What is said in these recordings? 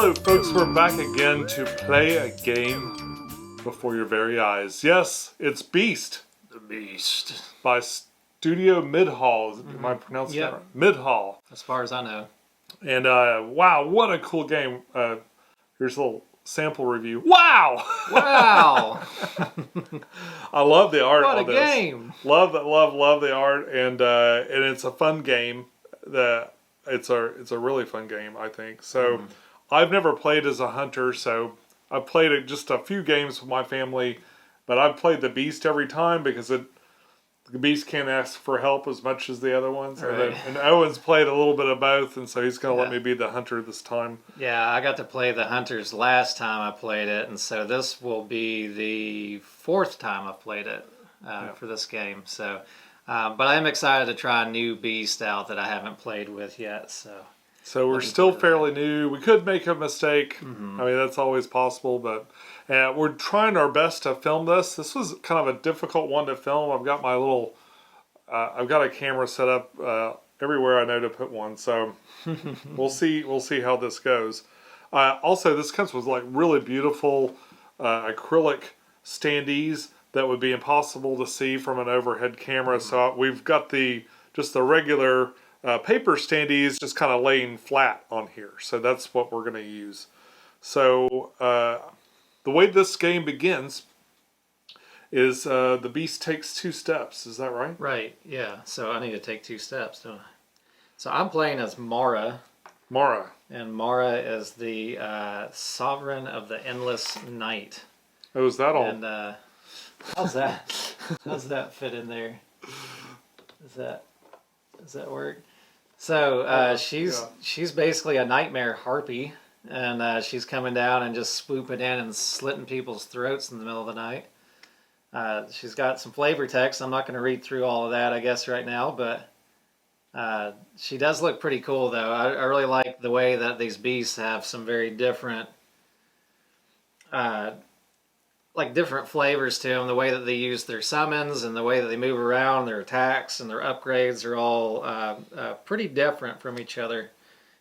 Hello folks, we're back again to play a game before your very eyes. Yes, it's Beast. The Beast. By Studio Midhall. Am I pronouncing that right? Midhall. As far as I know. And wow, what a cool game. Here's a little sample review. Wow! Wow! I love the art what on this. What a game! Love the art, and it's a fun game. It's a really fun game, I think. So I've never played as a hunter, so I've played just a few games with my family, but I've played the Beast every time because the Beast can't ask for help as much as the other ones. Right. And Owen's played a little bit of both, and so he's going to let me be the hunter this time. Yeah, I got to play the hunters last time I played it, and so this will be the fourth time I've played it for this game. So, but I'm excited to try a new Beast out that I haven't played with yet. So we're still fairly new. We could make a mistake. I mean, that's always possible, but we're trying our best to film this. This was kind of a difficult one to film. I've got my little, I've got a camera set up everywhere I know to put one. So we'll see how this goes. Also, this comes with like really beautiful acrylic standees that would be impossible to see from an overhead camera. So we've got just the regular paper standees just kind of laying flat on here. So that's what we're going to use. So the way this game begins is the Beast takes 2 steps. Is that right? Right, yeah. So I need to take 2 steps, don't I? So I'm playing as Mara. Mara. And Mara is the sovereign of the endless night. Oh, is that all? And how's that fit in there? Does that work? So she's basically a nightmare harpy, and she's coming down and just swooping in and slitting people's throats in the middle of the night. She's got some flavor text. I'm not going to read through all of that, I guess, right now, but she does look pretty cool, though. I really like the way that these beasts have some very different different flavors to them. The way that they use their summons and the way that they move around, their attacks and their upgrades are all pretty different from each other,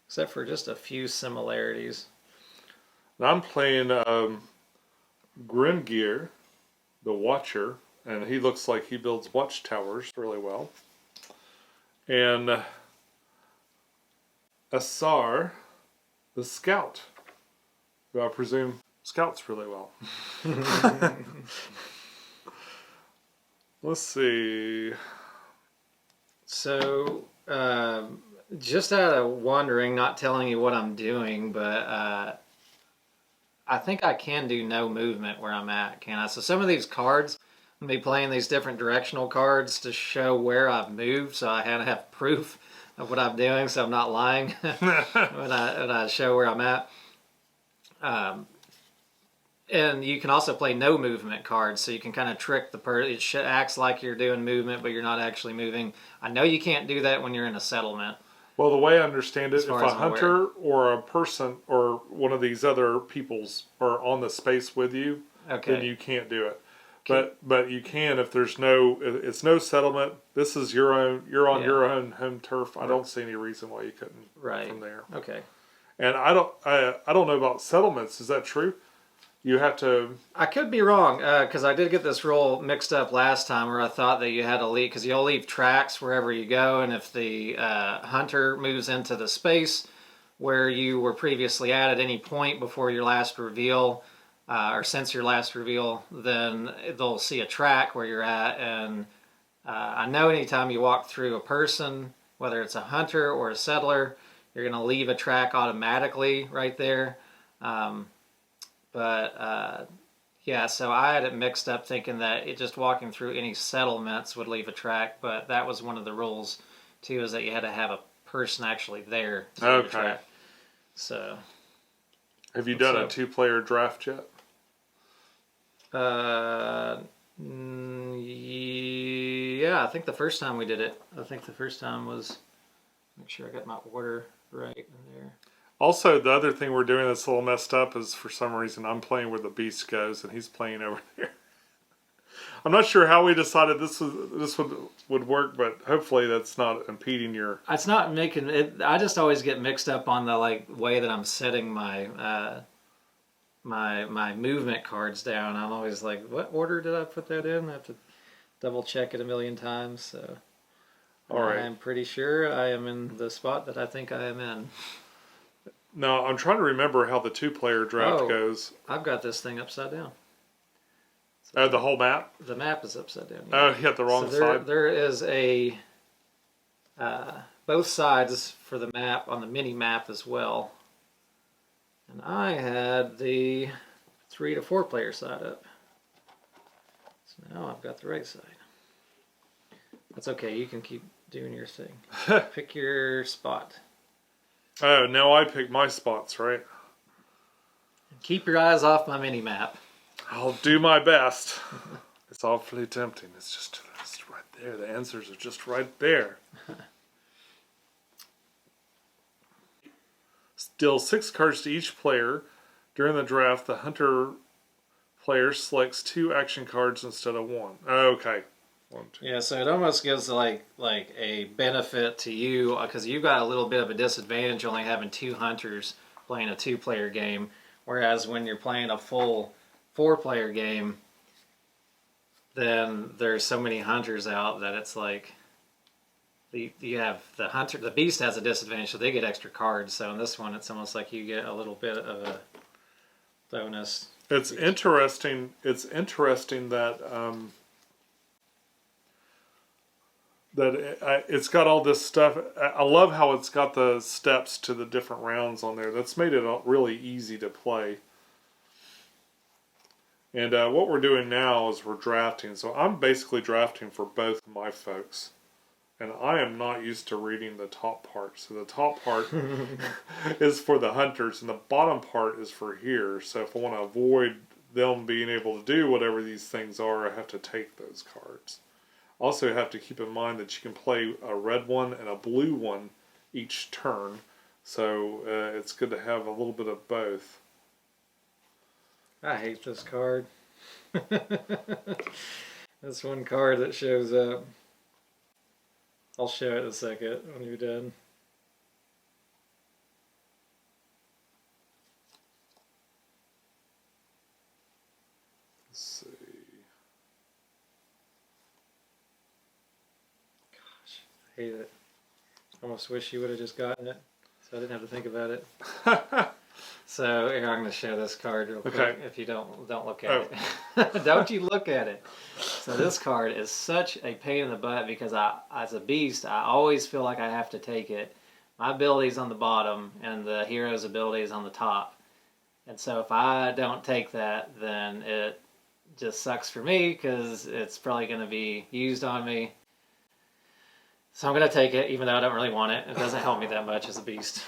except for just a few similarities. Now I'm playing Grimgear, the Watcher, and he looks like he builds watchtowers really well. And Asar, the Scout, who I presume scouts really well. Let's see. So, just out of wondering, not telling you what I'm doing, but I think I can do no movement where I'm at, can I? So some of these cards, I'm going to be playing these different directional cards to show where I've moved, so I had to have proof of what I'm doing, so I'm not lying when I show where I'm at. And you can also play no movement cards, so you can kind of trick the person. It acts like you're doing movement, but you're not actually moving. I know you can't do that when you're in a settlement. Well, the way I understand it, if a hunter or a person or one of these other peoples are on the space with you, then you can't do it. But you can if it's no settlement. This is your own. You're on your own home turf. I don't see any reason why you couldn't from there. Okay. And I don't know about settlements. Is that true? You have to... I could be wrong, because I did get this rule mixed up last time where I thought that you had to leave, because you'll leave tracks wherever you go, and if the hunter moves into the space where you were previously at any point before your last reveal, or since your last reveal, then they'll see a track where you're at, and I know anytime you walk through a person, whether it's a hunter or a settler, you're going to leave a track automatically right there. Yeah, so I had it mixed up thinking that just walking through any settlements would leave a track, but that was one of the rules, too, is that you had to have a person actually there to leave a track. So, have you done a 2-player draft yet? Yeah, I think the first time we did it. I think the first time was, make sure I got my order right in there. Also, the other thing we're doing that's a little messed up is for some reason I'm playing where the Beast goes and he's playing over there. I'm not sure how we decided this would work, but hopefully that's not impeding your. It's not making it. I just always get mixed up on the way that I'm setting my my movement cards down. I'm always like, what order did I put that in? I have to double check it a million times. So, all right. I'm pretty sure I am in the spot that I think I am in. No, I'm trying to remember how the 2-player draft goes. I've got this thing upside down. Oh, the whole map? The map is upside down. Yeah. Oh, you hit the wrong side. There is a both sides for the map on the mini map as well. And I had the 3 to 4 player side up. So now I've got the right side. That's okay. You can keep doing your thing. Pick your spot. Oh, now I pick my spots, right? Keep your eyes off my mini map. I'll do my best. It's awfully tempting. It's just right there. The answers are just right there. Deal 6 cards to each player. During the draft, the hunter player selects 2 action cards instead of 1. Okay. 1, 2. Yeah, so it almost gives like a benefit to you because you've got a little bit of a disadvantage only having 2 hunters playing a 2-player game, whereas when you're playing a full 4-player game, then there's so many hunters out that it's like you have the hunter, the beast has a disadvantage, so they get extra cards. So in this one, it's almost like you get a little bit of a bonus. It's interesting. It's interesting that it's got all this stuff. I love how it's got the steps to the different rounds on there. That's made it really easy to play. And what we're doing now is we're drafting. So I'm basically drafting for both of my folks. And I am not used to reading the top part. So the top part is for the hunters, and the bottom part is for here. So if I want to avoid them being able to do whatever these things are, I have to take those cards. Also, you have to keep in mind that you can play a red one and a blue one each turn. So it's good to have a little bit of both. I hate this card. This one card that shows up. I'll show it in a second when you're done. Let's see. Gosh, I hate it. I almost wish you would have just gotten it, so I didn't have to think about it. So here, I'm going to show this card real quick. If you don't look at it. Don't you look at it. So this card is such a pain in the butt because as a beast, I always feel like I have to take it. My ability's on the bottom and the hero's ability is on the top. And so if I don't take that, then it just sucks for me because it's probably going to be used on me. So I'm going to take it even though I don't really want it. It doesn't help me that much as a beast.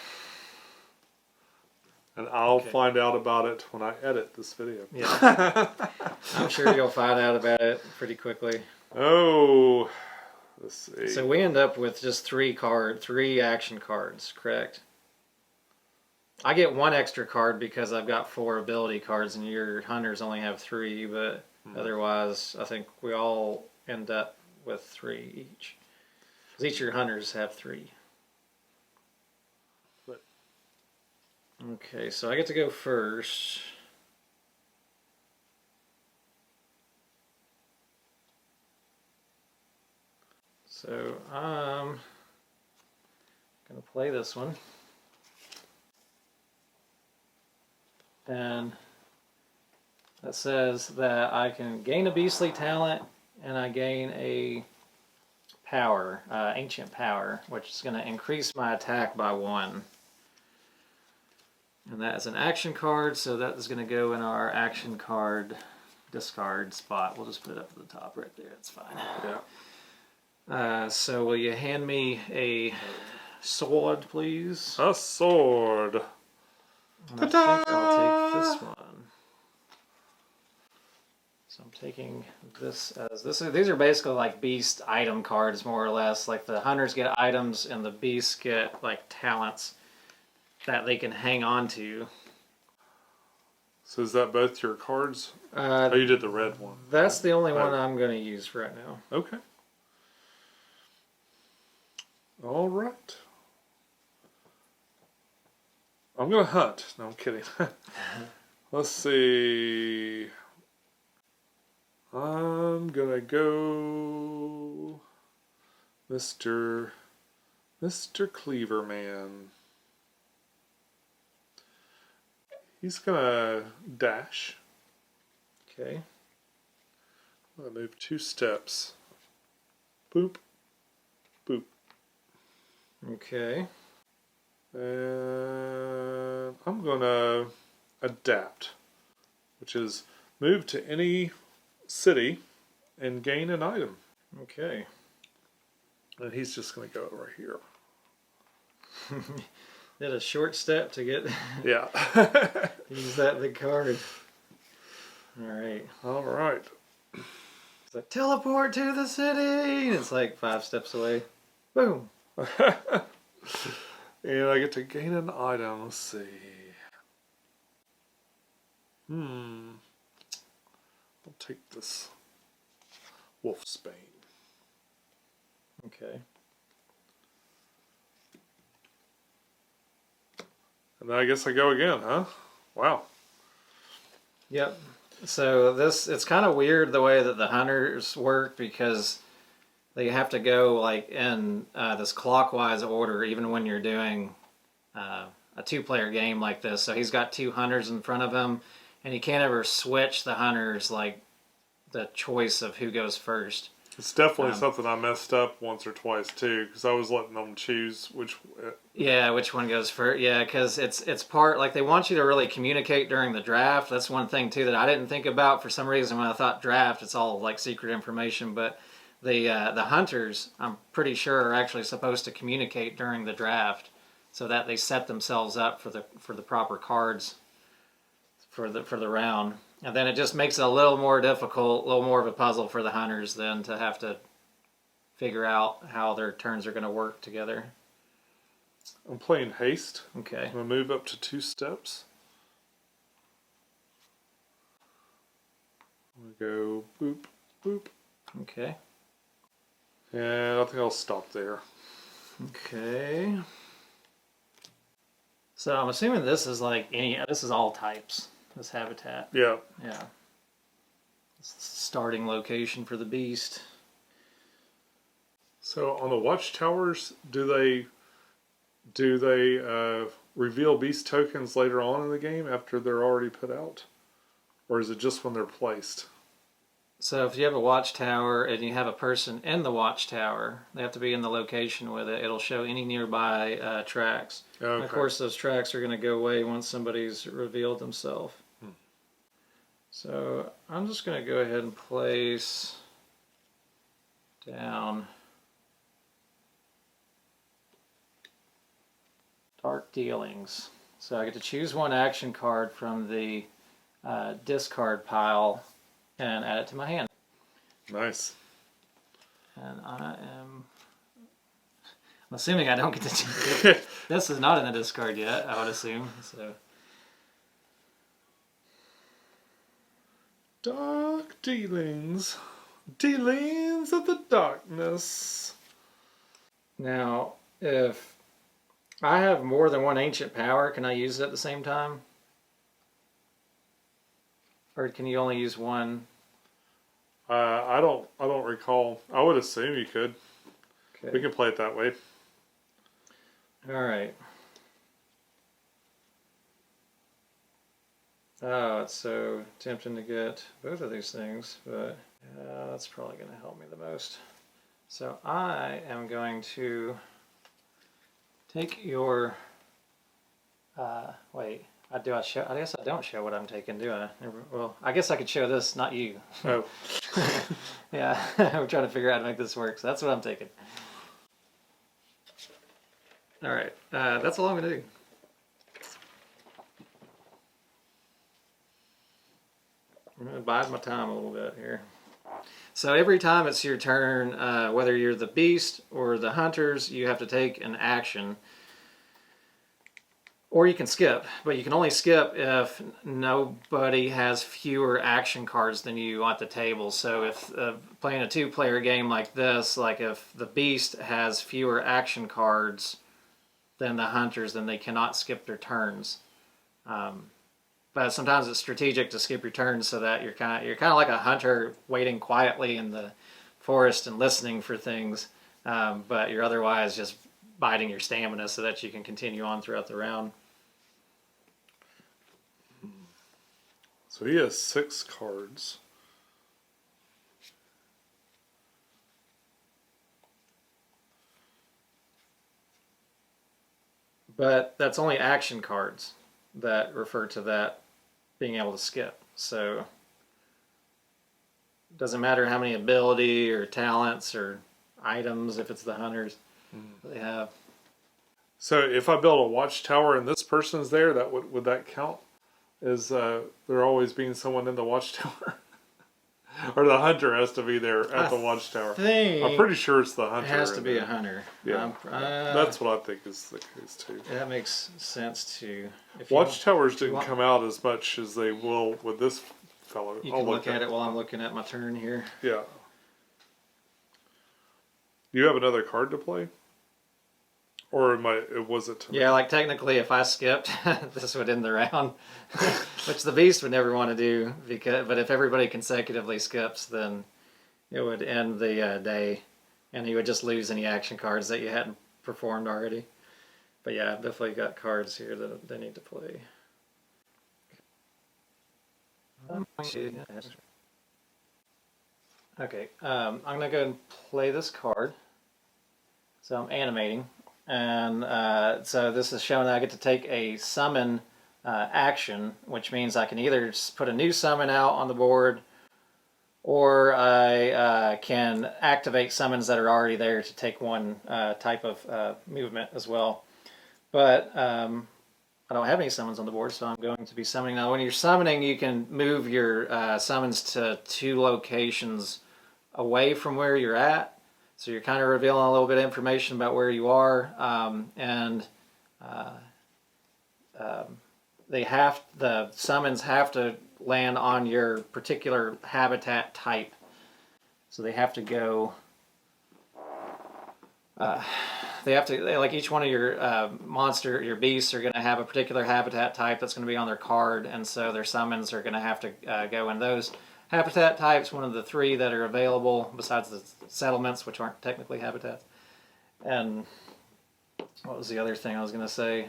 And I'll find out about it when I edit this video. Yeah. I'm sure you'll find out about it pretty quickly. Oh, let's see. So we end up with just 3 action cards, correct? I get 1 extra card because I've got 4 ability cards and your hunters only have 3, but otherwise I think we all end up with 3 each. Because each of your hunters have 3. Okay, so I get to go first. So I'm going to play this one. And that says that I can gain a beastly talent and I gain a power, ancient power, which is going to increase my attack by 1. And that is an action card, so that is going to go in our action card discard spot. We'll just put it up at the top right there. It's fine. Yeah. So will you hand me a sword, please? A sword. And I think I'll take this one. So I'm taking this as this. These are basically like beast item cards, more or less. Like the hunters get items, and the beasts get like talents that they can hang on to. So is that both your cards? Oh, you did the red one. That's the only one I'm going to use right now. Okay. All right. I'm going to hunt. No, I'm kidding. Let's see. I'm going to go Mr. Cleaver Man. He's going to dash. Okay. I'm going to move 2 steps. Boop. Boop. Okay. And I'm going to adapt, which is move to any city and gain an item. Okay. And he's just going to go right here. Did a short step to get Yeah. use that big card. All right. All right. It's like teleport to the city. It's like 5 steps away. Boom. And I get to gain an item. Let's see. I'll take this Wolfsbane. Okay. And then I guess I go again, huh? Wow. Yep. So it's kind of weird the way that the hunters work because they have to go like in this clockwise order even when you're doing a 2-player game like this. So he's got 2 hunters in front of him, and he can't ever switch the hunters like the choice of who goes first. It's definitely something I messed up once or twice too, because I was letting them choose which. Yeah, which one goes first? Yeah, because it's part like they want you to really communicate during the draft. That's one thing too that I didn't think about for some reason when I thought draft. It's all like secret information, but the hunters, I'm pretty sure, are actually supposed to communicate during the draft, so that they set themselves up for the proper cards for the round. And then it just makes it a little more difficult, a little more of a puzzle for the hunters then to have to figure out how their turns are going to work together. I'm playing haste. Okay. I'm going to move up to 2 steps. I'm going to go boop, boop. Okay. And I think I'll stop there. Okay. So I'm assuming this is like this is all types, this habitat. Yeah. Yeah. It's the starting location for the beast. So on the watchtowers, do they reveal beast tokens later on in the game after they're already put out? Or is it just when they're placed? So if you have a watchtower and you have a person in the watchtower, they have to be in the location with it. It'll show any nearby tracks. Okay. And of course, those tracks are going to go away once somebody's revealed themselves. So I'm just going to go ahead and place down Dark Dealings. So I get to choose one action card from the discard pile and add it to my hand. Nice. And I'm assuming I don't get to do it. This is not in the discard yet, I would assume. So Dark Dealings. Dealings of the Darkness. now, if I have more than one ancient power, can I use it at the same time? Or can you only use one? I don't recall. I would assume you could. Okay. We can play it that way. All right. Oh, it's so tempting to get both of these things, but that's probably going to help me the most. So I am going to take your. Wait. I guess I don't show what I'm taking, do I? Well, I guess I could show this, not you. Oh. Yeah, we're trying to figure out how to make this work, so that's what I'm taking. All right, that's all I'm gonna do. I'm gonna bide my time a little bit here. So every time it's your turn, whether you're the beast or the hunters, you have to take an action. Or you can skip, but you can only skip if nobody has fewer action cards than you at the table. So if playing a two-player game like this, like if the beast has fewer action cards than the hunters, then they cannot skip their turns. But sometimes it's strategic to skip your turns so that you're kind of like a hunter waiting quietly in the forest and listening for things, but you're otherwise just biding your stamina so that you can continue on throughout the round. So he has 6 cards. But that's only action cards that refer to that being able to skip. So it doesn't matter how many ability or talents or items, if it's the hunters, they have. So if I build a watchtower and this person's there, that would that count? Is there always being someone in the watchtower? Or the hunter has to be there at the watchtower? I'm pretty sure it's the hunter. It has to be a hunter. Yeah, that's what I think is the case too. That makes sense too. Watchtowers didn't come out as much as they will with this fellow. You can look at it while I'm looking at my turn here. Yeah. You have another card to play? Or was it? Yeah, like technically, if I skipped, this would end the round, which the beast would never want to do. But if everybody consecutively skips, then it would end the day, and you would just lose any action cards that you hadn't performed already. But yeah, I've definitely got cards here that they need to play. Okay, I'm gonna go and play this card. So I'm animating. And so this is showing that I get to take a summon action, which means I can either put a new summon out on the board, or I can activate summons that are already there to take one type of movement as well. But I don't have any summons on the board, so I'm going to be summoning. Now when you're summoning, you can move your summons to 2 locations away from where you're at. So you're kind of revealing a little bit of information about where you are, and the summons have to land on your particular habitat type. So they have to go. Like each one of your your beasts are going to have a particular habitat type that's going to be on their card, and so their summons are going to have to go in those habitat types, one of the 3 that are available besides the settlements, which aren't technically habitats. And what was the other thing I was going to say?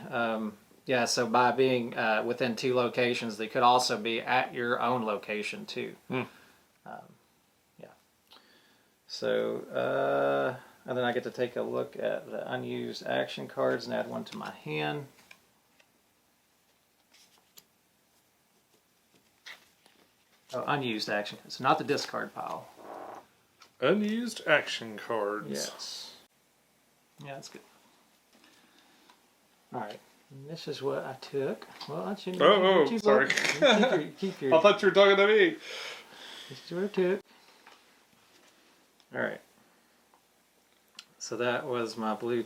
Yeah, so by being within 2 locations, they could also be at your own location too. Yeah. So, and then I get to take a look at the unused action cards and add one to my hand. Oh, unused action cards, not the discard pile. Unused action cards. Yes. Yeah, that's good. All right. And this is what I took. Well, I shouldn't. Sorry. Keep your. I thought you were talking to me. This is what I took. All right. So that was my blue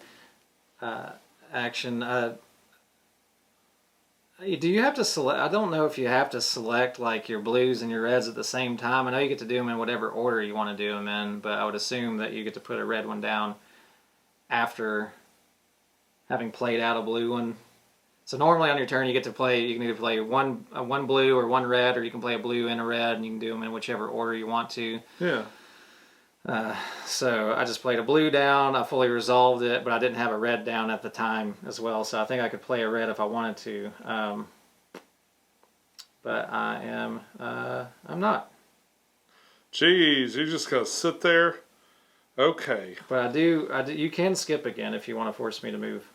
action. Do you have to select? I don't know if you have to select like your blues and your reds at the same time. I know you get to do them in whatever order you want to do them in, but I would assume that you get to put a red one down after having played out a blue one. So normally on your turn you get to play. You can either play one blue or one red, or you can play a blue and a red, and you can do them in whichever order you want to. Yeah. So I just played a blue down. I fully resolved it, but I didn't have a red down at the time as well. So I think I could play a red if I wanted to. But I am. I'm not. Jeez, you just gotta sit there. Okay. But I do. You can skip again if you want to force me to move.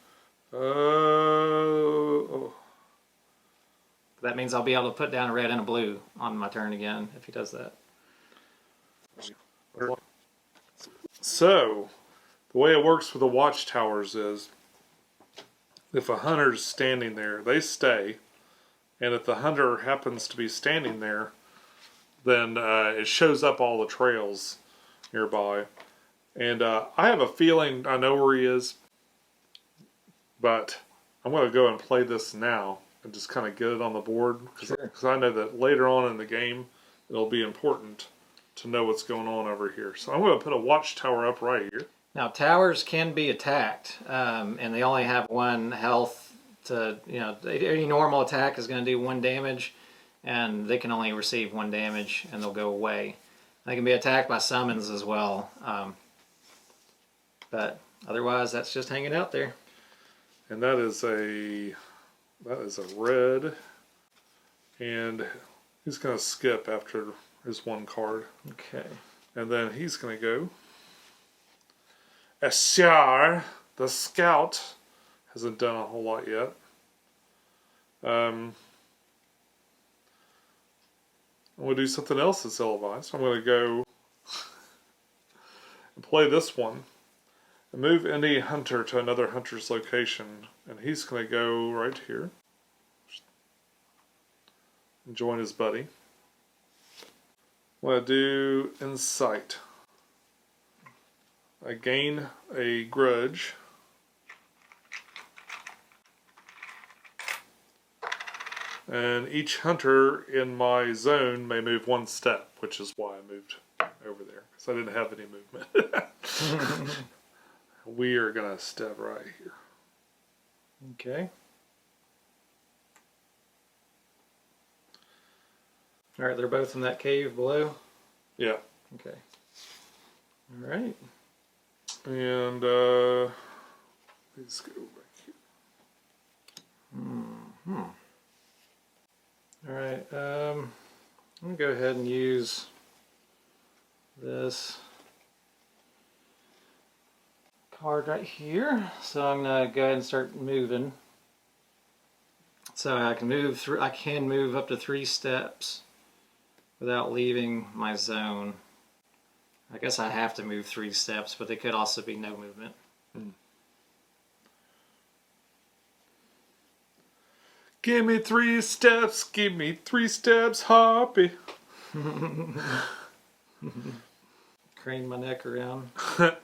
That means I'll be able to put down a red and a blue on my turn again if he does that. So, the way it works with the watchtowers is, if a hunter's standing there, they stay, and if the hunter happens to be standing there, then it shows up all the trails nearby. And I have a feeling I know where he is, but I'm going to go and play this now and just kind of get it on the board because I know that later on in the game it'll be important to know what's going on over here. So I'm going to put a watchtower up right here. Now towers can be attacked, and they only have 1 health to, any normal attack is going to do 1 damage, and they can only receive 1 damage and they'll go away. They can be attacked by summons as well, but otherwise that's just hanging out there. And that is a red, and he's going to skip after his 1 card. Okay. And then he's going to go. Ashar, the scout, hasn't done a whole lot yet. I'm going to do something else that's ill-advised. I'm going to go and play this one. And move any hunter to another hunter's location. And he's going to go right here. And join his buddy. I'm going to do Insight. I gain a grudge. And each hunter in my zone may move 1 step, which is why I moved over there, because I didn't have any movement. We are going to step right here. Okay. Alright, they're both in that cave below? Yeah. Okay. Alright. And let's go back here. Alright, I'm going to go ahead and use this card right here. So I'm going to go ahead and start moving. So I can move up to 3 steps without leaving my zone. I guess I have to move 3 steps, but it could also be no movement. Give me 3 steps, give me 3 steps, Hoppy. Crane my neck around. And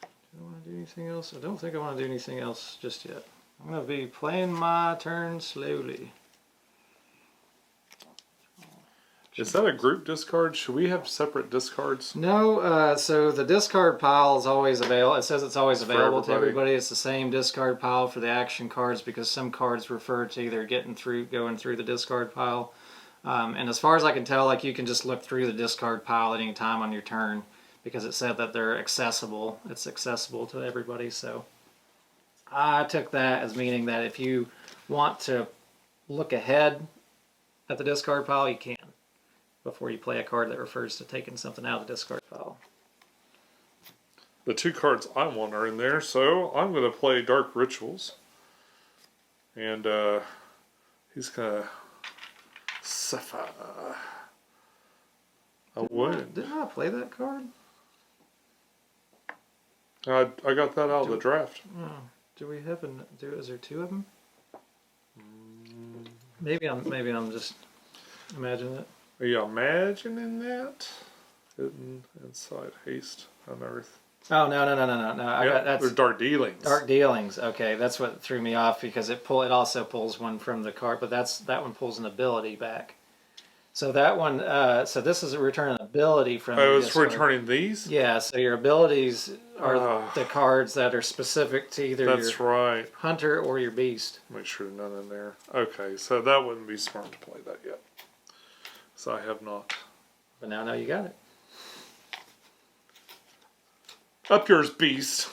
do I want to do anything else? I don't think I want to do anything else just yet. I'm going to be playing my turn slowly. Is that a group discard? Should we have separate discards? No, so the discard pile is always available. It says it's always available to everybody. It's the same discard pile for the action cards because some cards refer to either going through the discard pile. And as far as I can tell, like, you can just look through the discard pile at any time on your turn because it said that they're accessible. It's accessible to everybody. So I took that as meaning that if you want to look ahead at the discard pile, you can, before you play a card that refers to taking something out of the discard pile. The 2 cards I want are in there, so I'm going to play Dark Rituals. And he's going to suffer a wound. Didn't I play that card? I got that out of the draft. Oh, do we have is there 2 of them? Maybe I'm just imagining it. Are you imagining that? Hidden inside haste unearth. Oh no! There's Dark Dealings. Dark Dealings. Okay, that's what threw me off because it also pulls one from the card, but that one pulls an ability back. So that one, so this is a return an ability from. Oh, it's returning these. Yeah. So your abilities are the cards that are specific to either your hunter or your beast. Make sure none in there. Okay, so that wouldn't be smart to play that yet. So I have not. But now I know you got it. Up yours, beast.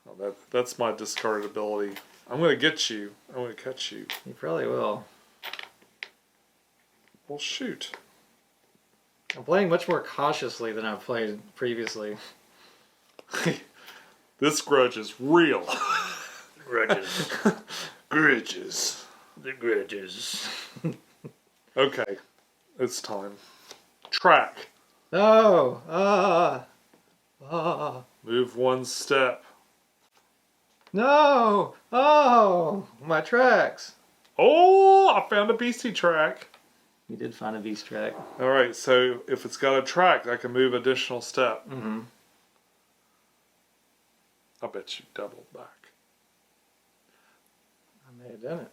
Oh, that's my discarded ability. I'm going to get you. I'm going to catch you. You probably will. Well, shoot. I'm playing much more cautiously than I've played previously. This grudge is real. Grudges. Grudges. The grudges. Okay. It's time. Track. No! Move 1 step. No! Oh! My tracks! Oh! I found a beastie track. You did find a beast track. All right, so if it's got a track, I can move additional step. Mm-hmm. I bet you doubled back. I may have done it.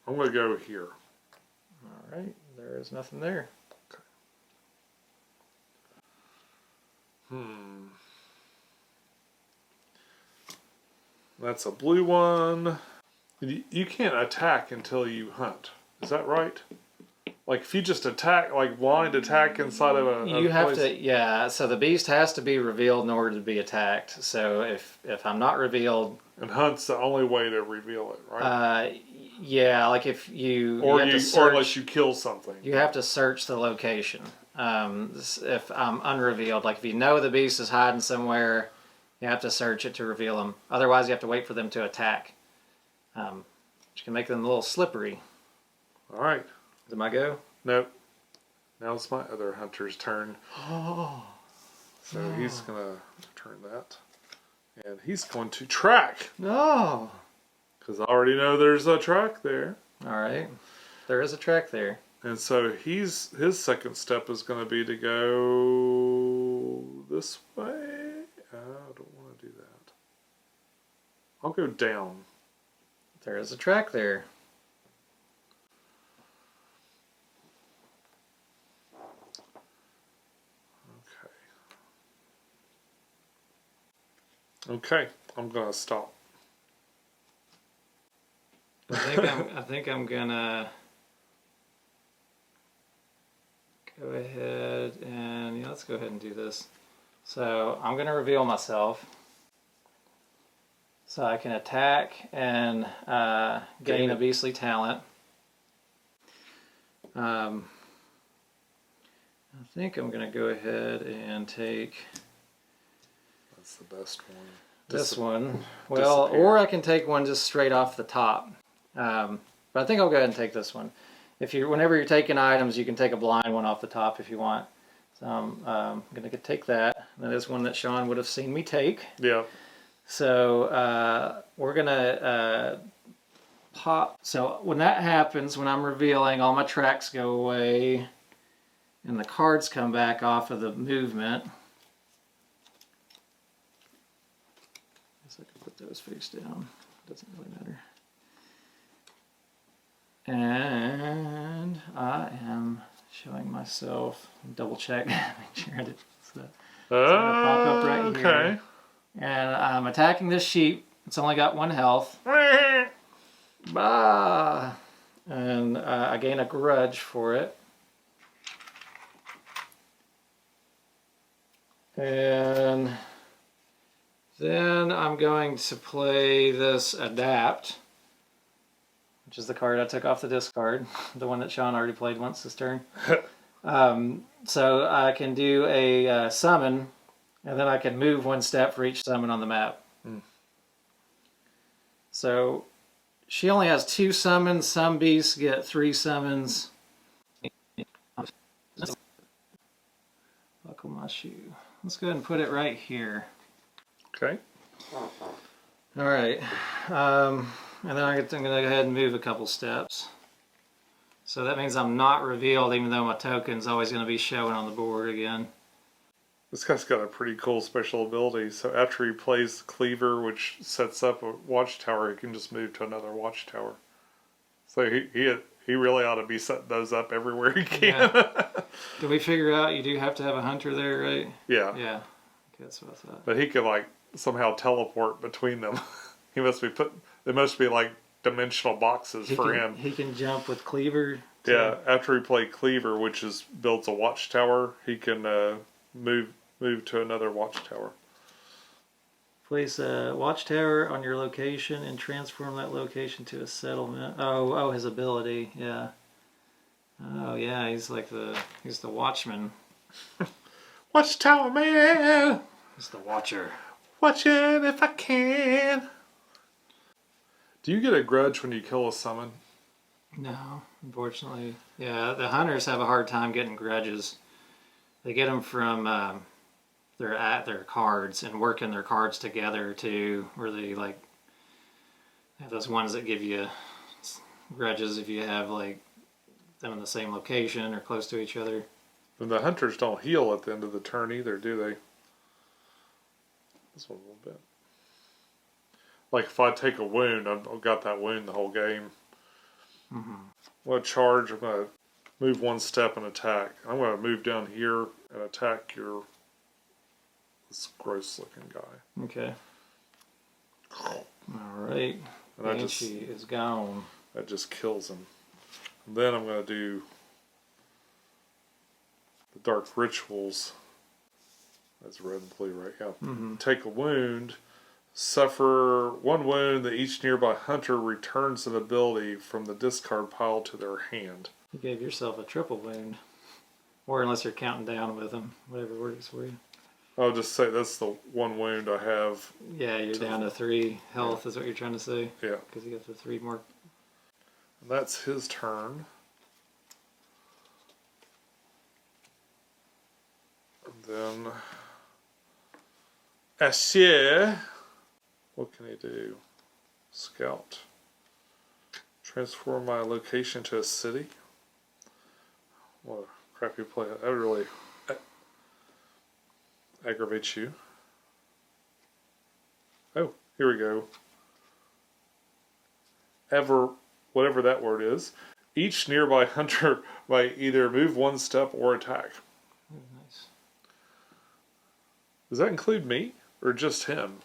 I'm going to go here. All right, there is nothing there. That's a blue one. You can't attack until you hunt. Is that right? Like if you just attack, like blind attack inside of a You have place. to, yeah. So the beast has to be revealed in order to be attacked. So if I'm not revealed, And hunt's the only way to reveal it, right? yeah, like if you Or have to or search, unless you kill something. you have to search the location. If I'm unrevealed, like if you know the beast is hiding somewhere, you have to search it to reveal them. Otherwise, you have to wait for them to attack. Which can make them a little slippery. All right. Is it my go? Nope. Now it's my other hunter's turn. So he's gonna turn that, and he's going to track. No. Because I already know there's a track there. All right. There is a track there. And so his second step is going to be to go this way. I don't want to do that. I'll go down. There is a track there. Okay, I'm going to stop. I think I'm gonna go ahead and let's go ahead and do this. So I'm gonna reveal myself, so I can attack and gain a beastly talent. I think I'm gonna go ahead and take That's the best one. this one. Well, or I can take one just straight off the top. But I think I'll go ahead and take this one. Whenever you're taking items, you can take a blind one off the top if you want. So I'm going to take that. That is one that Sean would have seen me take. Yeah. So we're going to pop. So when that happens, when I'm revealing, all my tracks go away and the cards come back off of the movement. I guess I can put those face down. Doesn't really matter. And I am showing myself, double check, make sure I did. So gonna pop up right here. Okay. And I'm attacking this sheep. It's only got 1 health. Bah! And I gain a grudge for it. And then I'm going to play this adapt, which is the card I took off the discard, the one that Sean already played once this turn. So I can do a summon, and then I can move 1 step for each summon on the map. So she only has 2 summons. Some beasts get 3 summons. Buckle my shoe. Let's go ahead and put it right here. Okay. All right. And then I'm going to go ahead and move a couple steps. So that means I'm not revealed, even though my token's always going to be showing on the board again. This guy's got a pretty cool special ability. So after he plays the cleaver, which sets up a watchtower, he can just move to another watchtower. So he really ought to be setting those up everywhere he can. Yeah. Did we figure out you do have to have a hunter there, right? Yeah. Yeah. Okay, that's what I thought. But he could like somehow teleport between them. He must be they must be like dimensional boxes for him. He can jump with cleaver. Yeah, after he played cleaver, which builds a watchtower, he can move to another watchtower. Place a watchtower on your location and transform that location to a settlement. Oh, his ability, yeah. Oh yeah, he's the watchman. Watchtower man! He's the watcher. Watching if I can. Do you get a grudge when you kill a summon? No, unfortunately. Yeah, the hunters have a hard time getting grudges. They get them from their cards and working their cards together too, where they like have those ones that give you grudges if you have like them in the same location or close to each other. And the hunters don't heal at the end of the turn either, do they? This one a little bit. Like if I take a wound, I've got that wound the whole game. Mm-hmm. I'm going to charge. I'm going to move one step and attack. I'm going to move down here and attack this gross looking guy. Okay. Alright. Banshee is gone. That just kills him. And then I'm going to do the dark rituals. That's red and blue, right? Yeah. Mm-hmm. Take a wound. Suffer one wound that each nearby hunter returns an ability from the discard pile to their hand. You gave yourself a triple wound. Or unless you're counting down with them. Whatever works for you. I'll just say that's the one wound I have. Yeah, you're down to 3 health is what you're trying to say. Yeah. Because you got the 3 more. And that's his turn. And then Asher. What can he do? Scout. Transform my location to a city. What a crappy play. That really aggravates you. Oh, here we go. Whatever that word is. Each nearby hunter might either move one step or attack. Oh, nice. Does that include me or just him?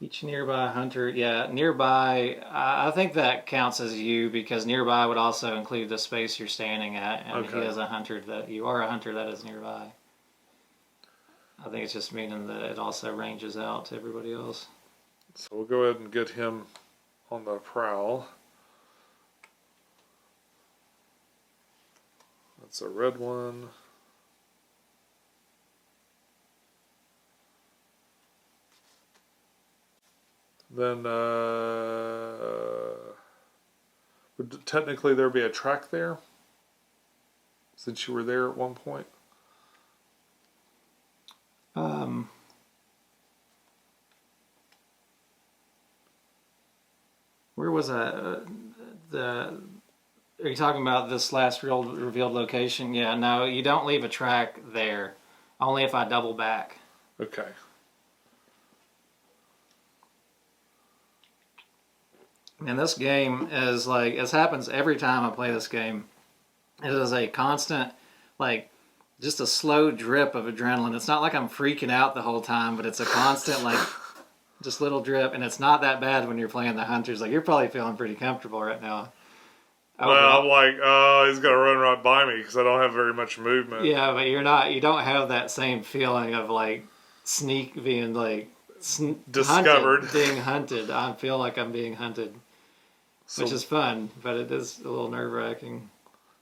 Each nearby hunter, yeah, nearby, I think that counts as you because nearby would also include the space you're standing at, and Okay. he is a hunter you are a hunter that is nearby. I think it's just meaning that it also ranges out to everybody else. So we'll go ahead and get him on the prowl. That's a red one. Then would technically there be a track there? Since you were there at one point? Where was I? Are you talking about this last revealed location? Yeah, no, you don't leave a track there. Only if I double back. Okay. And this game is like, it happens every time I play this game. It is a constant, like, just a slow drip of adrenaline. It's not like I'm freaking out the whole time, but it's a constant, like, just little drip. And it's not that bad when you're playing the hunters. Like, you're probably feeling pretty comfortable right now. Well, I'm like, oh, he's going to run right by me because I don't have very much movement. Yeah, but you don't have that same feeling of, like, being, like, discovered. Being hunted. I feel like I'm being hunted. Which is fun, but it is a little nerve-wracking.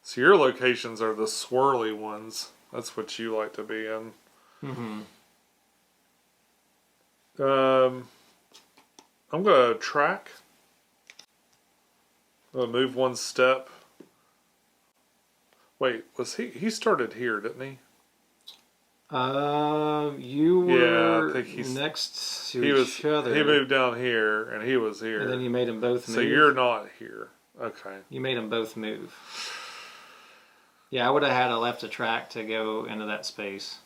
So your locations are the swirly ones. That's what you like to be in. Mm-hmm. I'm going to track. I'm going to move one step. Wait, he started here, didn't he? You were I think next to each other. He moved down here, and he was here. And then you made them both move. So you're not here. Okay. You made them both move. Yeah, I would have had left a track to go into that space.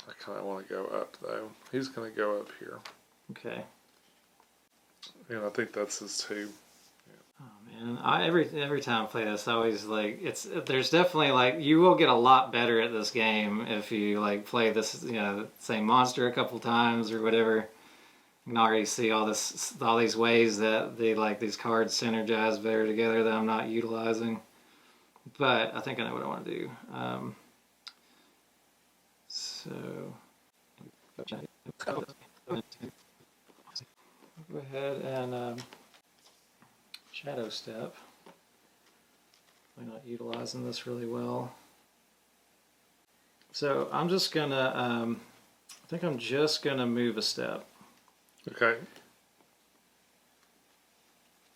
I kind of want to go up, though. He's going to go up here. Okay. And I think that's his two. Oh man, every time I play this, I always like there's definitely like you will get a lot better at this game if you like play this same monster a couple times or whatever. You can already see all these ways that these cards synergize better together that I'm not utilizing. But I think I know what I want to do. Go ahead and shadow step. I'm not utilizing this really well. So I'm just gonna, I think I'm just gonna move a step. Okay.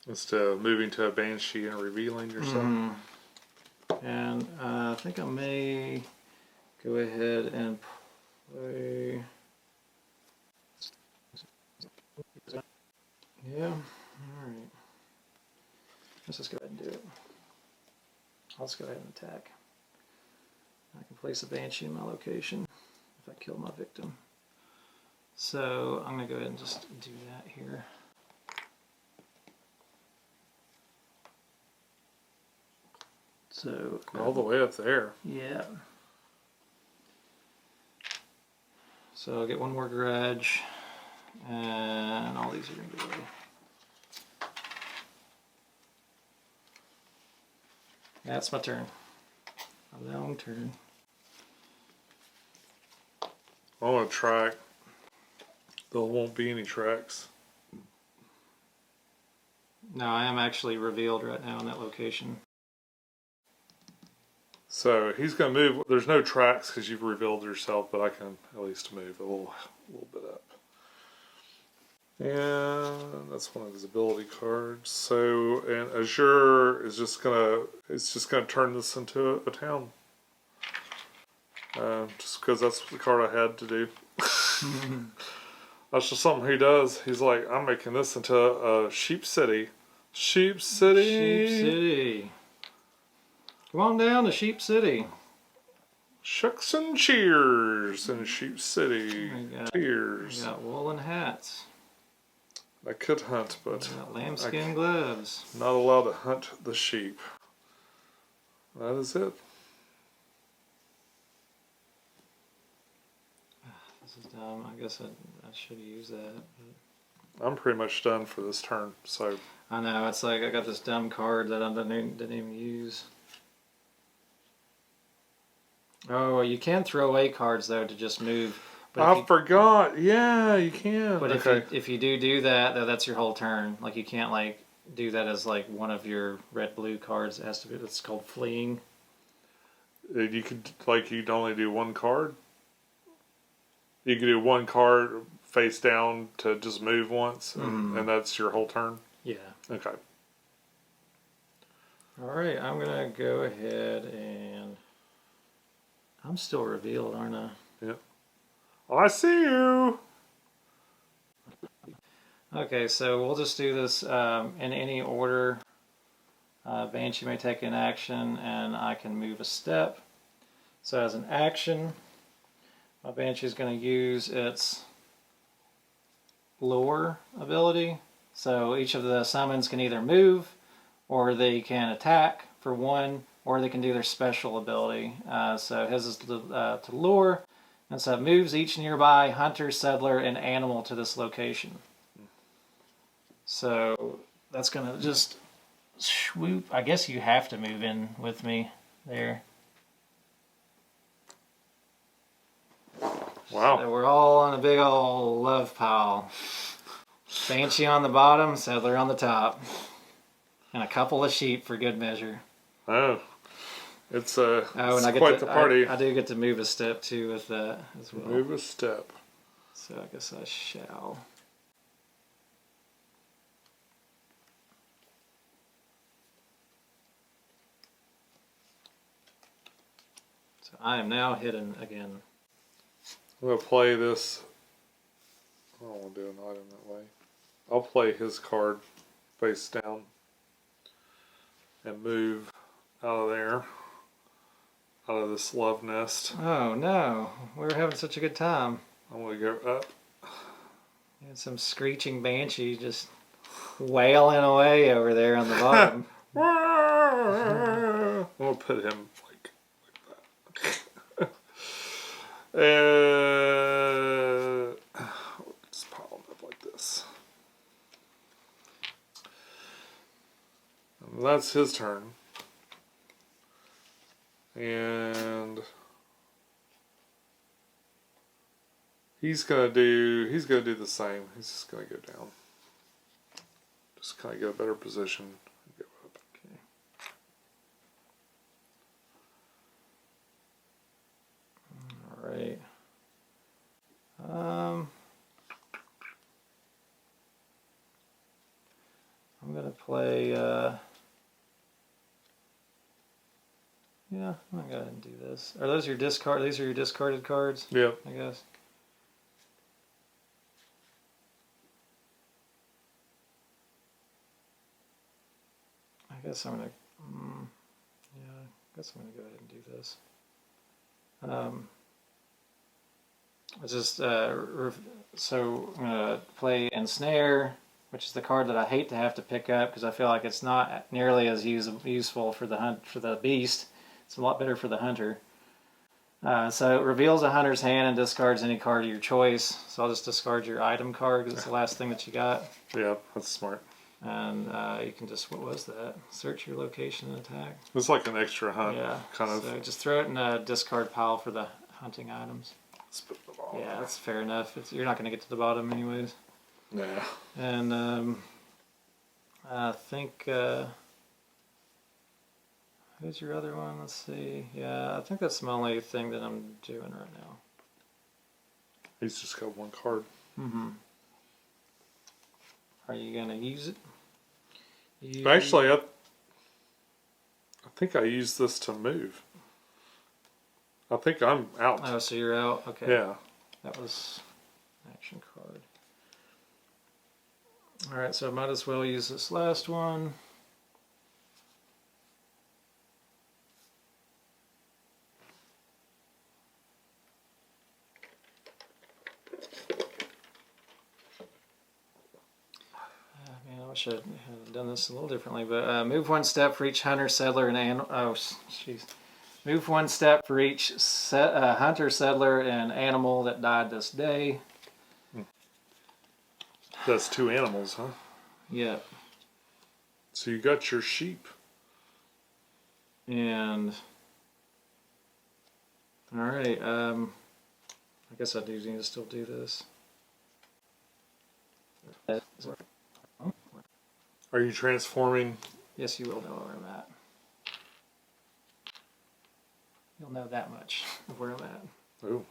Instead of moving to a banshee and revealing yourself. Mm-hmm. And I think I may go ahead and play. Yeah. Let's just go ahead and do it. I'll just go ahead and attack. I can place a Banshee in my location if I kill my victim. So I'm going to go ahead and just do that here. So all the way up there. Yeah. So I'll get one more grudge, and all these are going to go away. That's my turn. A long turn. I want to track. There won't be any tracks. No, I am actually revealed right now in that location. So he's going to move. There's no tracks because you've revealed yourself, but I can at least move a little bit up. And that's one of his ability cards. So, and Azure is just gonna turn this into a town. Just because that's the card I had to do. That's just something he does. He's like, I'm making this into a sheep city. Sheep City. Sheep City. Come on down to Sheep City. Shucks and cheers in Sheep City. Cheers. We got woolen hats. I could hunt, but We got lambskin gloves. not allowed to hunt the sheep. That is it. This is dumb. I guess I should use that. But I'm pretty much done for this turn, so I know, it's like I got this dumb card that I didn't even use. Oh, you can throw away cards though to just move. But I forgot. Yeah, you can. But okay. if you do that, though, that's your whole turn. Like you can't like do that as like one of your red-blue cards. It has to be. It's called fleeing. You could you'd only do one card. You could do one card face down to just move once, and that's your whole turn. Yeah. Okay. All right, I'm gonna go ahead and I'm still revealed, aren't I? Yeah. I see you. Okay, so we'll just do this in any order. Banshee may take an action, and I can move a step. So as an action, my Banshee is going to use its lure ability. So each of the summons can either move, or they can attack for one, or they can do their special ability. So his is to lure, and so it moves each nearby hunter, settler, and animal to this location. So that's going to just swoop. I guess you have to move in with me there. Wow. So we're all on a big old love pile. Banshee on the bottom, settler on the top. And a couple of sheep for good measure. Oh. It's and I get quite the party. I do get to move a step too with that as well. Move a step. So I guess I shall. So I am now hidden again. I'm going to play this. I don't want to do an item that way. I'll play his card face down and move out of there, out of this love nest. Oh no, we were having such a good time. I'm going to go up. And some screeching banshee just wailing away over there on the bottom. I'm going to put him like that. Just pile him up like this. And that's his turn. And he's gonna do the same. He's just gonna go down. Just kind of get a better position and go up. Okay. All right. I'm gonna play. Yeah, I'm gonna go ahead and do this. Are those your discard? These are your discarded cards. Yeah. I guess. I guess I'm gonna. Yeah, I guess I'm gonna go ahead and do this. It's just so I'm gonna play Ensnare, which is the card that I hate to have to pick up because I feel like it's not nearly as useful for the beast. It's a lot better for the hunter. So it reveals a hunter's hand and discards any card of your choice. So I'll just discard your item card because it's the last thing that you got. Yeah, that's smart. And you can just, what was that? Search your location and attack. It's like an extra hunt, kind of. So just throw it in a discard pile for the hunting items. Let's put the ball Yeah, there. that's fair enough. You're not going to get to the bottom anyways. Yeah. And I think, who's your other one? Let's see. Yeah, I think that's the only thing that I'm doing right now. He's just got one card. Mm-hmm. Are you going to use it? Actually, I think I used this to move. I think I'm out. Oh, so you're out? Okay. Yeah. That was action card. Alright, so I might as well use this last one. Man, I wish I had done this a little differently, but move one step for each hunter, settler, and animal. Oh, jeez. Move one step for each hunter, settler, and animal that died this day. That's 2 animals, huh? Yeah. So you got your sheep. And all right, I guess I do need to still do this. Are you transforming? Yes, you will know where I'm at. You'll know that much of where I'm at. Oh.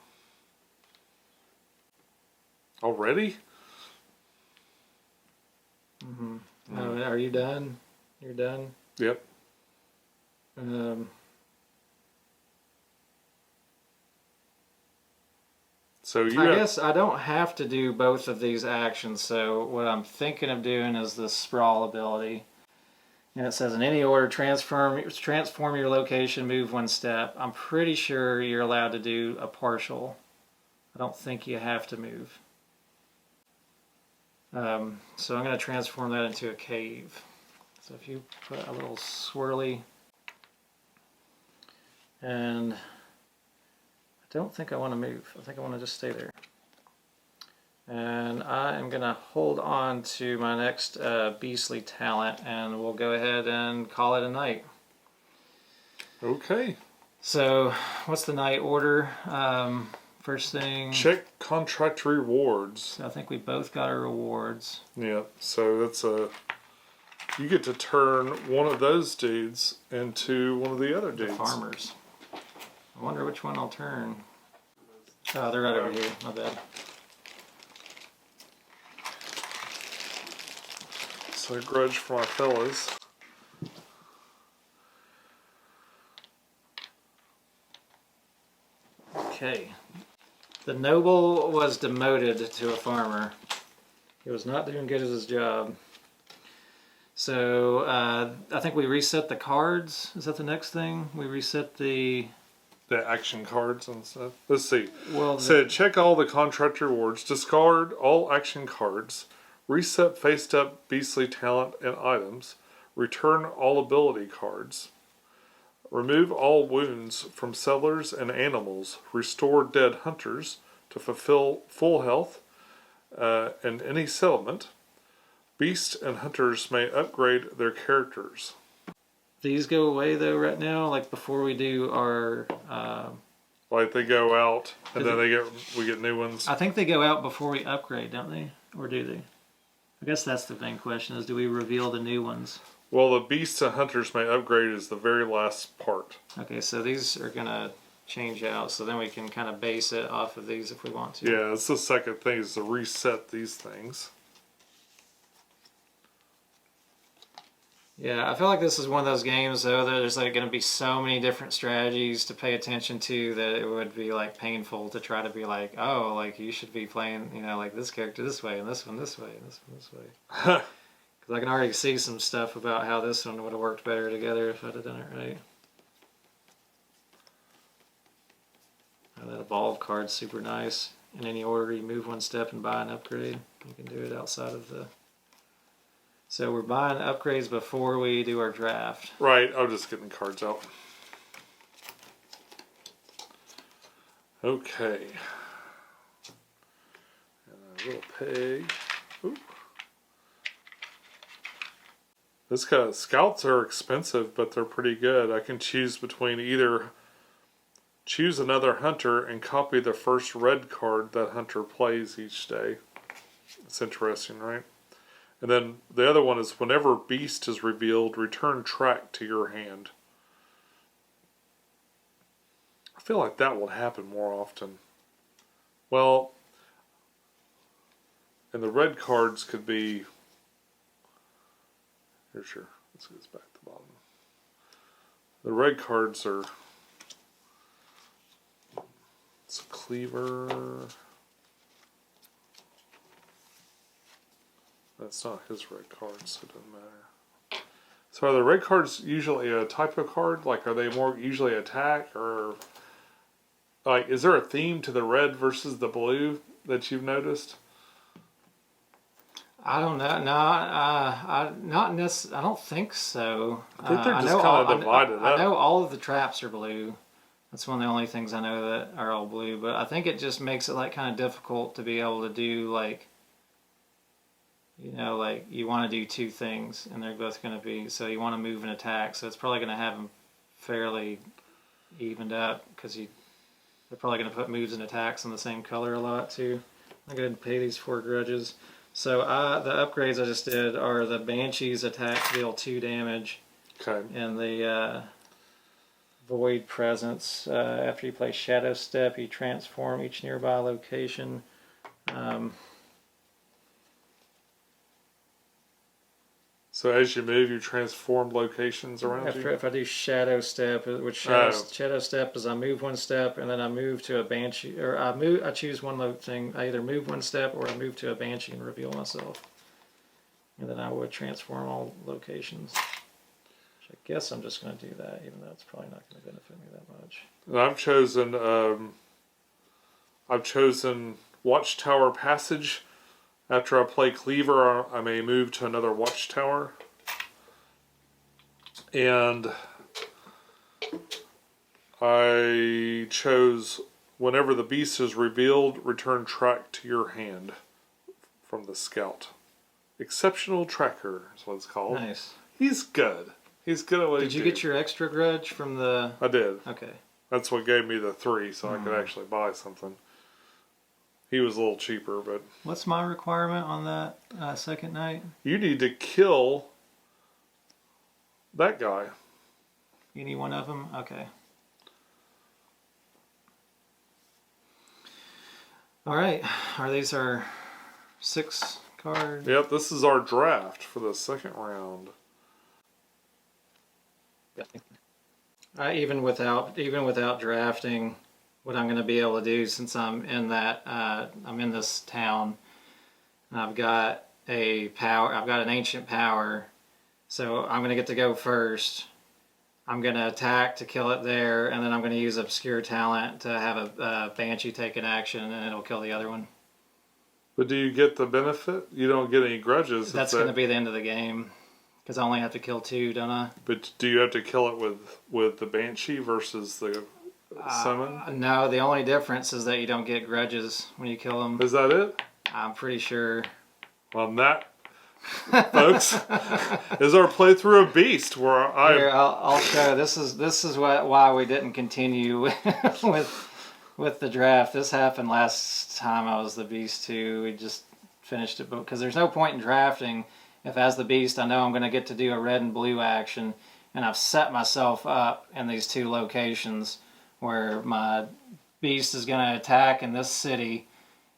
Already? Mm-hmm. Oh, are you done? You're done? Yep. So you I guess I don't have to do both of these actions, so what I'm thinking of doing is the sprawl ability. And it says in any order, transform your location, move one step. I'm pretty sure you're allowed to do a partial. I don't think you have to move. So I'm going to transform that into a cave. So if you put a little swirly, and I don't think I want to move. I think I want to just stay there. And I am going to hold on to my next beastly talent, and we'll go ahead and call it a night. Okay. So what's the night order? First thing, Check contract rewards. so I think we both got our rewards. Yeah, so that's you get to turn one of those dudes into one of the other dudes. Farmers. I wonder which one I'll turn. Oh, they're right over here. My bad. So a grudge for my fellas. Okay. The noble was demoted to a farmer. He was not doing good at his job. So I think we reset the cards. Is that the next thing? We reset the action cards and stuff. Let's see. Well, Said check all the contract rewards, discard all action cards, reset faced up beastly talent and items, return all ability cards, remove all wounds from settlers and animals, restore dead hunters to fulfill full health in any settlement. Beasts and hunters may upgrade their characters. These go away though right now, like before we do our. Like they go out and then we get new ones. I think they go out before we upgrade, don't they? Or do they? I guess that's the main question: is do we reveal the new ones? Well, the beasts and hunters may upgrade is the very last part. Okay, so these are gonna change out, so then we can kind of base it off of these if we want to. Yeah, it's the second thing is to reset these things. Yeah, I feel like this is one of those games though that there's like going to be so many different strategies to pay attention to that it would be like painful to try to be like, oh, like you should be playing, you know, like this character this way and this one this way and this one this way. Because I can already see some stuff about how this one would have worked better together if I'd have done it right. Now that evolve card's super nice. In any order, you move one step and buy an upgrade. You can do it outside of the... So we're buying upgrades before we do our draft. Right, I'm just getting cards out. Okay. And a little peg. Ooh. This kind of scouts are expensive, but they're pretty good. I can choose between either choose another hunter and copy the first red card that hunter plays each day. It's interesting, right? And then the other one is whenever beast is revealed, return track to your hand. I feel like that will happen more often. Well, and the red cards could be... Here's your... Let's get this back to the bottom. The red cards are... It's a cleaver... That's not his red card, so it doesn't matter. So are the red cards usually a type of card? Like, are they more usually attack, or like, is there a theme to the red versus the blue that you've noticed? I don't know. No, I don't think so. I think they're just kind of divided up. I know all of the traps are blue. That's one of the only things I know that are all blue. But I think it just makes it like kind of difficult to be able to do like. You know, like you want to do two things, and they're both going to be. So you want to move and attack. So it's probably going to have them fairly evened up because they're probably going to put moves and attacks in the same color a lot too. I'm going to pay these 4 grudges. So the upgrades I just did are the Banshee's attack deal 2 damage. Okay. And the Void Presence. After you play Shadow Step, you transform each nearby location. So as you move, you transform locations around you? If I do Shadow Step, which Shadow Step is I move 1 step and then I move to a Banshee, or I choose one thing. I either move 1 step or I move to a Banshee and reveal myself. And then I would transform all locations. Which I guess I'm just going to do that, even though it's probably not going to benefit me that much. And I've chosen Watchtower Passage. After I play Cleaver, I may move to another Watchtower. And I chose whenever the beast is revealed, return track to your hand from the scout. Exceptional Tracker is what it's called. Nice. He's good. He's good at what he Did you get your extra grudge from the... I did. Okay. That's what gave me the 3, so I could actually buy something. He was a little cheaper, but... What's my requirement on that second night? You need to kill that guy. Any one of them? Okay. Alright. Are these our 6 cards? Yep, this is our draft for the second round. Even without drafting, what I'm going to be able to do, since I'm in this town, I've got an ancient power, so I'm going to get to go first. I'm going to attack to kill it there, and then I'm going to use obscure talent to have a Banshee take an action, and it'll kill the other one. But do you get the benefit? You don't get any grudges. That's going to be the end of the game. Because I only have to kill 2, don't I? But do you have to kill it with the Banshee versus the summon? No, the only difference is that you don't get grudges when you kill them. Is that it? I'm pretty sure. Well, that, folks, is our playthrough of Beast. Where Here, I'll show. This is why we didn't continue with the draft. This happened last time I was the Beast too. We just finished it because there's no point in drafting. If as the Beast, I know I'm going to get to do a red and blue action, and I've set myself up in these 2 locations where my Beast is going to attack in this city,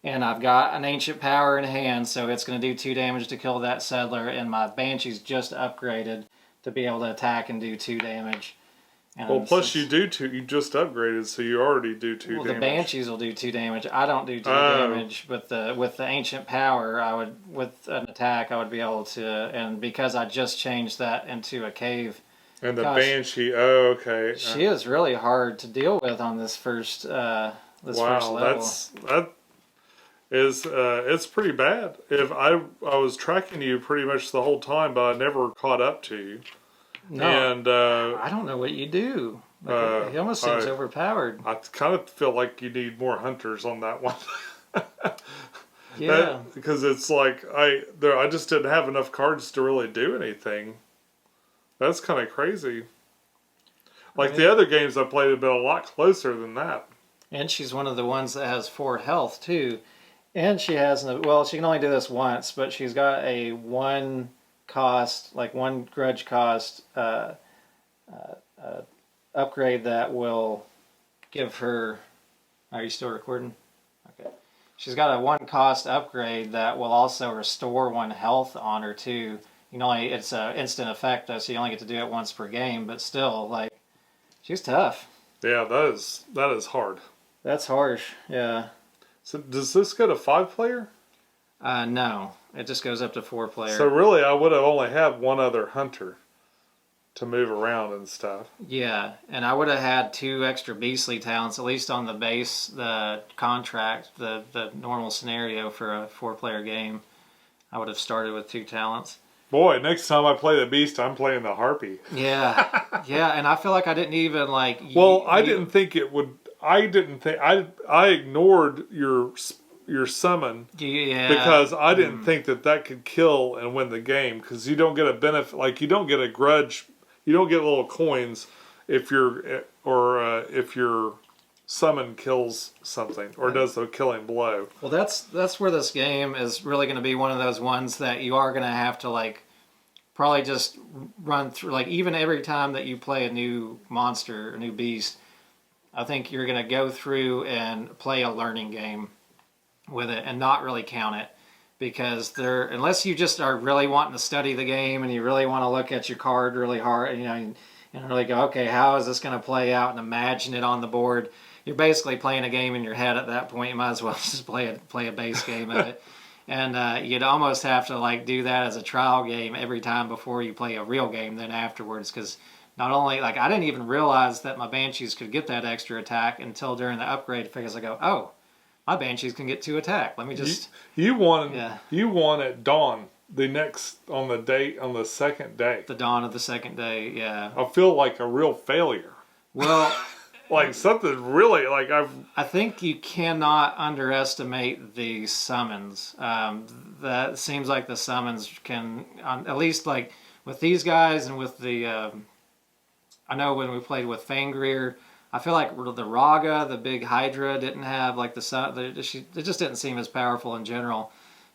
and I've got an ancient power in hand, so it's going to do 2 damage to kill that settler, and my Banshee's just upgraded to be able to attack and do 2 damage. And Well, plus you do two. You just upgraded, so you already do two well, damage. the banshees will do 2 damage. I don't do 2 damage, but with the ancient power, I would with an attack I would be able to. And because I just changed that into a cave, and the banshee. Oh, okay. She is really hard to deal with on this first first level. That is it's pretty bad. If I was tracking you pretty much the whole time, but I never caught up to you. No, and I don't know what you do. Like, he almost seems overpowered. I kind of feel like you need more hunters on that one. Yeah, because it's like I just didn't have enough cards to really do anything. That's kind of crazy. Like the other games I played have been a lot closer than that. And she's one of the ones that has 4 health too. And she has well, she can only do this once, but she's got a 1 cost, like 1 grudge cost upgrade that will give her. Are you still recording? Okay. She's got a 1 cost upgrade that will also restore 1 health on her too. You know, it's an instant effect though, so you only get to do it once per game. But still, like, she's tough. Yeah, that is hard. That's harsh. Yeah. So does this go to 5-player? No, it just goes up to 4-player. So really, I would have only had 1 other hunter to move around and stuff. Yeah, and I would have had 2 extra beastly talents, at least on the base, the contract, the normal scenario for a 4-player game. I would have started with 2 talents. Boy, next time I play the beast, I'm playing the harpy. Yeah, yeah, and I feel like I didn't even like. I didn't think it would. I didn't think I ignored your summon. Yeah. Because I didn't think that could kill and win the game. Because you don't get a benefit, like you don't get a grudge, you don't get little coins if if your summon kills something or does the killing blow. Well, that's where this game is really going to be one of those ones that you are going to have to like probably just run through. Like even every time that you play a new monster, a new beast, I think you're going to go through and play a learning game with it and not really count it, because unless you just are really wanting to study the game and you really want to look at your card really hard, you know, and really go, okay, how is this going to play out, and imagine it on the board. You're basically playing a game in your head at that point. You might as well just play a base game of it. And you'd almost have to like do that as a trial game every time before you play a real game then afterwards, because not only, like, I didn't even realize that my Banshees could get that extra attack until during the upgrade phase. I go, oh, my Banshees can get 2 attack. Let me just... You won at dawn on the second day. The dawn of the second day, yeah. I feel like a real failure. Well... like something really, like I think you cannot underestimate the summons. That seems like the summons can, at least like with these guys and with the... I know when we played with Fangreer, I feel like the Raga, the big Hydra, didn't have like it just didn't seem as powerful in general.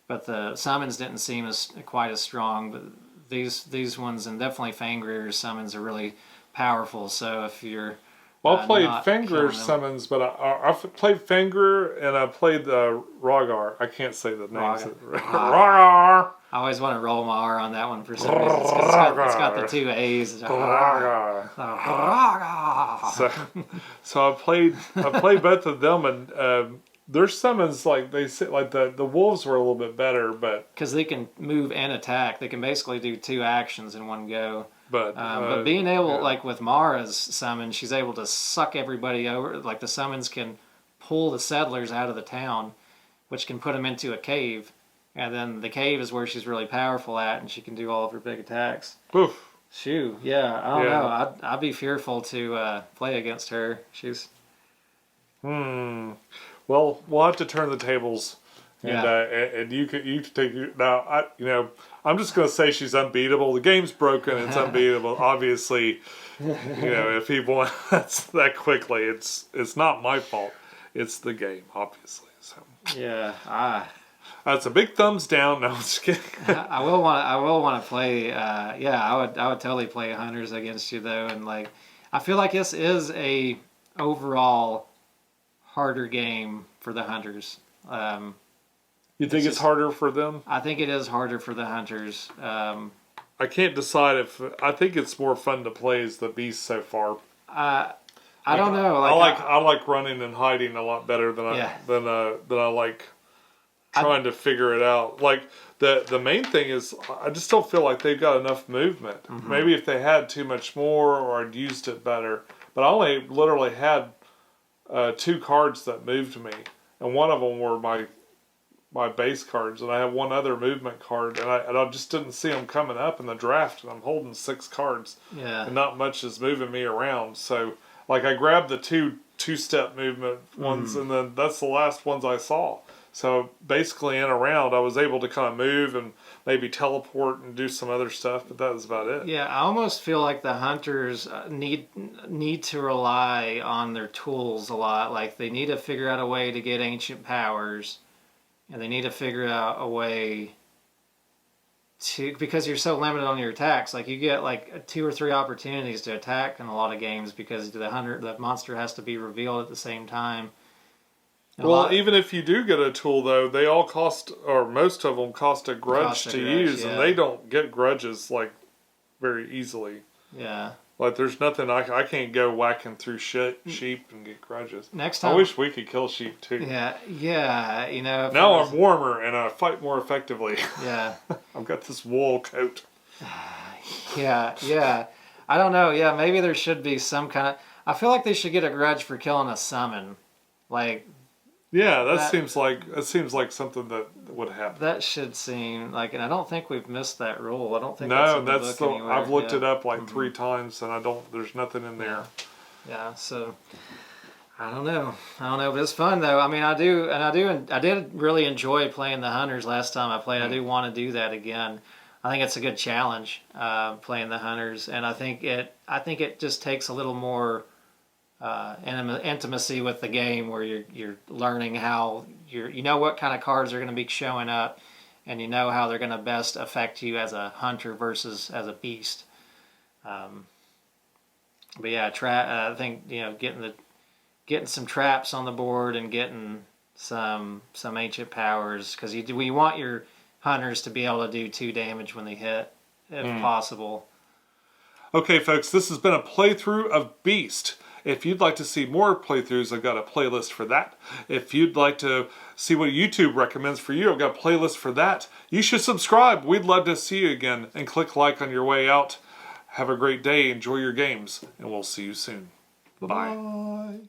But the summons didn't seem quite as strong. But these ones, and definitely Fangreer's summons, are really powerful. So if you're... Well, I played Fangreer summons, but I played Fangreer and I played the Ragar. I can't say the names. Ragar. I always want to roll my R on that one for some reason. It's got the 2 A's. Ragar. So I played both of them, and their summons, like they say, like the wolves were a little bit better, but because they can move and attack, they can basically do 2 actions in one go. But being able, like with Mara's summon, she's able to suck everybody over. Like the summons can pull the settlers out of the town, which can put them into a cave. And then the cave is where she's really powerful at, and she can do all of her big attacks. Oof. Shoo, yeah, I don't know. I'd be fearful to play against her. She's... Well, we'll have to turn the tables. And you can take now. I'm just going to say she's unbeatable. The game's broken. It's unbeatable. Obviously, if he won that quickly, it's not my fault. It's the game, obviously. So that's a big thumbs down. No, I'm just kidding. I will want to play. I would totally play Hunters against you though, and like I feel like this is a overall harder game for the Hunters. You think it's harder for them? I think it is harder for the Hunters. I can't decide I think it's more fun to play as the Beast so far. I don't know. I like running and hiding a lot better than Yeah. I like trying to figure it out. Like the main thing is I just don't feel like they've got enough movement. Maybe if they had too much more or I'd used it better. But I only literally had 2 cards that moved me, and one of them were my base cards, and I have one other movement card, and I just didn't see them coming up in the draft, and I'm holding 6 cards, Yeah. and not much is moving me around. So, like, I grabbed the two-step movement ones, and then that's the last ones I saw. So basically, in a round, I was able to kind of move and maybe teleport and do some other stuff, but that was about it. Yeah, I almost feel like the hunters need to rely on their tools a lot. Like they need to figure out a way to get ancient powers, and they need to figure out a way to, because you're so limited on your attacks. Like you get like 2 or 3 opportunities to attack in a lot of games because the monster has to be revealed at the same time. Well, even if you do get a tool, though, they all cost, or most of them cost a grudge to use, and they don't get grudges, like, very easily. Yeah. Like, there's nothing, I can't go whacking through sheep and get grudges. Next time. I wish we could kill sheep, too. Yeah, you know. Now I'm warmer, and I fight more effectively. Yeah. I've got this wool coat. Yeah. I don't know, yeah, maybe there should be some kind of, I feel like they should get a grudge for killing a summon. Like... Yeah, that seems like something that would happen. That should seem like, and I don't think we've missed that rule. I don't think that's the anywhere. I've looked it up like 3 times, and there's nothing in there. Yeah, so I don't know, but it's fun though. I mean, I did really enjoy playing the hunters last time I played. I do want to do that again. I think it's a good challenge playing the hunters, and I think it just takes a little more. Intimacy with the game where you're learning how you know what kind of cards are going to be showing up, and you know how they're going to best affect you as a hunter versus as a beast. But yeah, I think getting some traps on the board and getting some ancient powers, because we want your hunters to be able to do 2 damage when they hit if possible. Okay, folks, this has been a playthrough of Beast. If you'd like to see more playthroughs, I've got a playlist for that. If you'd like to see what YouTube recommends for you, I've got a playlist for that. You should subscribe. We'd love to see you again. And click like on your way out. Have a great day. Enjoy your games. And we'll see you soon. Bye.